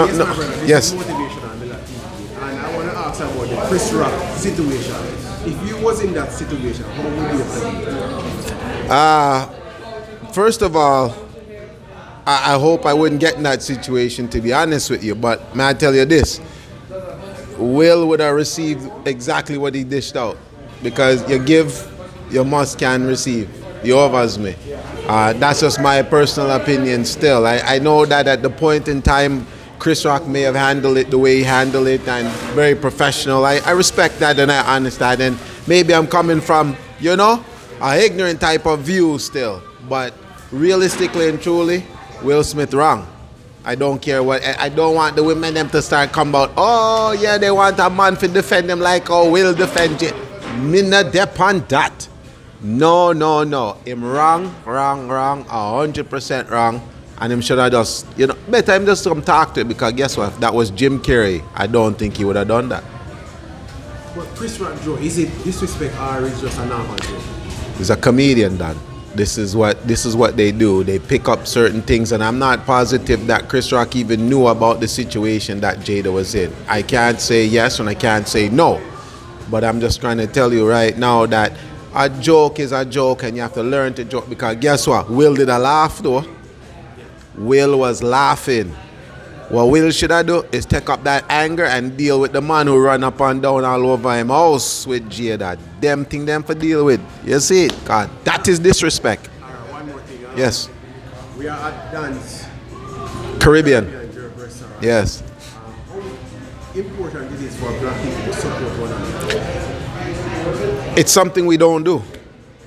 Yes, no. my brother. This Yes. is motivation on the Latin. And I want to ask about the Chris Rock situation. If you was in that situation, how would you have done it? First of all, I hope I wouldn't get in that situation, to be honest with you. But may I tell you this? Will would have received exactly what he dished out. Because you give, you must can receive. You offers me. That's just my personal opinion still. I know that at the point in time, Chris Rock may have handled it the way he handled it and very professional. I respect that and I understand. And maybe I'm coming from, a ignorant type of view still. But realistically and truly, Will Smith wrong. I don't care what. I don't want the women them to start come out. Oh yeah, they want a man to defend them like how Will defend it. Me not depend that. No. Him wrong, 100% wrong. And him should have just, better him just come talk to it because guess what? If that was Jim Carrey, I don't think he would have done that. But Chris Rock, Joe, is it disrespect or is just a normal joke? He's a comedian, Dan. This is what they do. They pick up certain things, and I'm not positive that Chris Rock even knew about the situation that Jada was in. I can't say yes and I can't say no. But I'm just trying to tell you right now that a joke is a joke and you have to learn to joke because guess what? Will did a laugh though. Will was laughing. What Will should I do is take up that anger and deal with the man who run up and down all over him house with Jada. Them thing them for deal with. You see it? God, that is disrespect. All right, one more thing. Yes. We are at dance. Caribbean. Yes. How important it is for black people to support one another? It's something we don't do.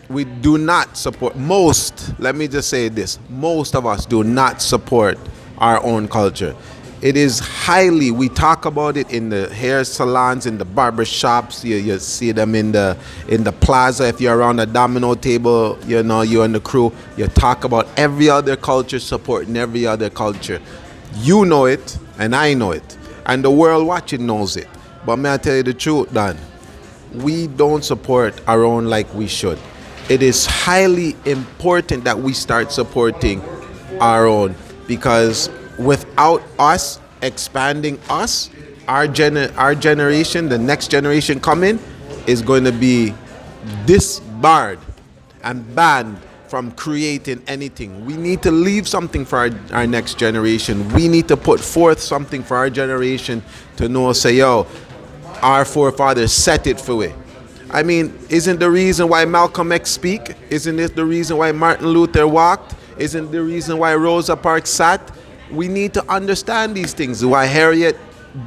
We do not support let me just say this, most of us do not support our own culture. It is we talk about it in the hair salons, in the barber shops, you see them in the plaza. If you're around a domino table, you and the crew, you talk about every other culture supporting every other culture. You know it, and I know it, and the world watching knows it. But may I tell you the truth, Dan? We don't support our own like we should. It is highly important that we start supporting our own because without us expanding us, our generation, the next generation coming, is going to be disbarred and banned from creating anything. We need to leave something for our next generation. We need to put forth something for our generation to know, say, yo, our forefathers set it for it. I mean, isn't the reason why Malcolm X speak? Isn't it the reason why Martin Luther walked? Isn't the reason why Rosa Parks sat? We need to understand these things. Why Harriet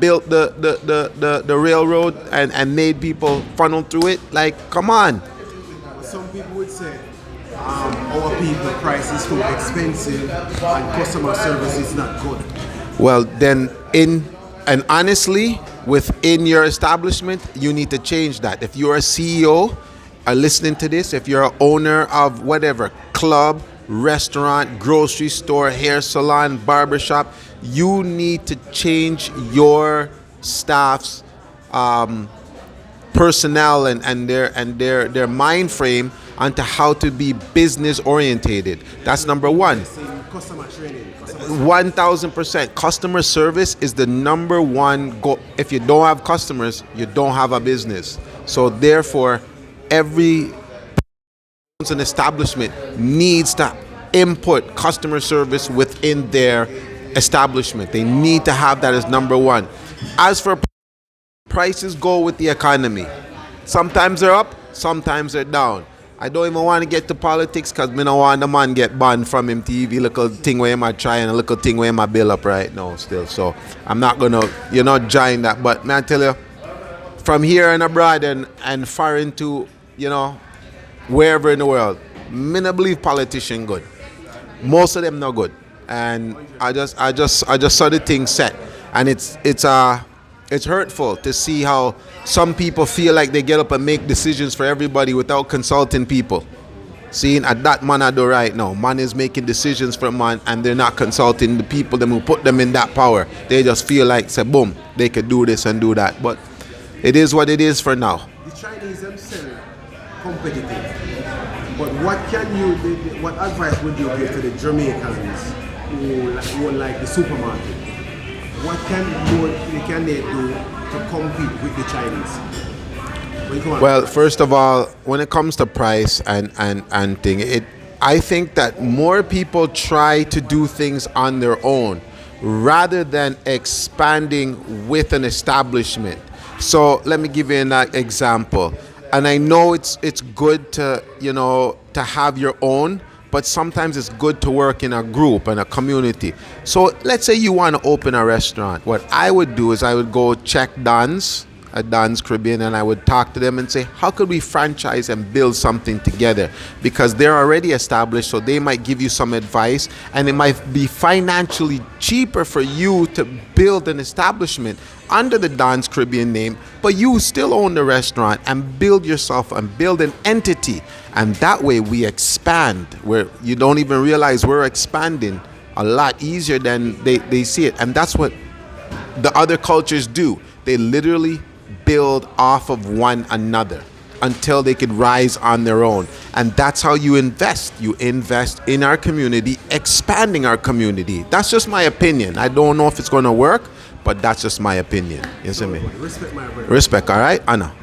built the railroad and made people funnel through it? Like, come on. Some people would say our people price is too expensive and customer service is not good. Well, then and honestly, within your establishment, you need to change that. If you're a CEO, are listening to this, if you're an owner of whatever, club, restaurant, grocery store, hair salon, barbershop, you need to change your staff's personnel and their mind frame onto how to be business orientated. That's number one. Customer training. 1000%. Customer service is the number one goal. If you don't have customers, you don't have a business. So therefore, every an establishment needs to input customer service within their establishment. They need to have that as number one. As for prices, go with the economy. Sometimes they're up, sometimes they're down. I don't even want to get to politics because I don't want the man get banned from him TV. Little thing where I try and a little thing where I build up right now still. So I'm not going to, join that. But man, I tell you, from here and abroad and far into, wherever in the world, me not believe politician good. Most of them not good. And I just saw the thing set. And it's hurtful to see how some people feel like they get up and make decisions for everybody without consulting people. Seeing at that man I do right now. Man is making decisions for man and they're not consulting the people them who put them in that power. They just feel like, say, boom, they could do this and do that. But it is what it is for now. The Chinese themselves competitive. But what advice would you give to the Jamaicans who like the supermarket? what can they do to compete with the Chinese? Well, first of all, when it comes to price and thing, I think that more people try to do things on their own rather than expanding with an establishment. So let me give you an example. And I know it's good to to have your own, but sometimes it's good to work in a group and a community. So let's say you want to open a restaurant. What I would do is I would go check Don's at Don's Caribbean, and I would talk to them and say, how could we franchise and build something together? Because they're already established, so they might give you some advice, and it might be financially cheaper for you to build an establishment under the Don's Caribbean name, but you still own the restaurant and build yourself and build an entity. And that way we expand where you don't even realize we're expanding a lot easier than they see it. And that's what the other cultures do. They literally build off of one another until they could rise on their own. And that's how you invest. You invest in our community, expanding our community. That's just my opinion. I don't know if it's going to work, but that's just my opinion. You see me? Respect, my brother. Respect, all right? Anna.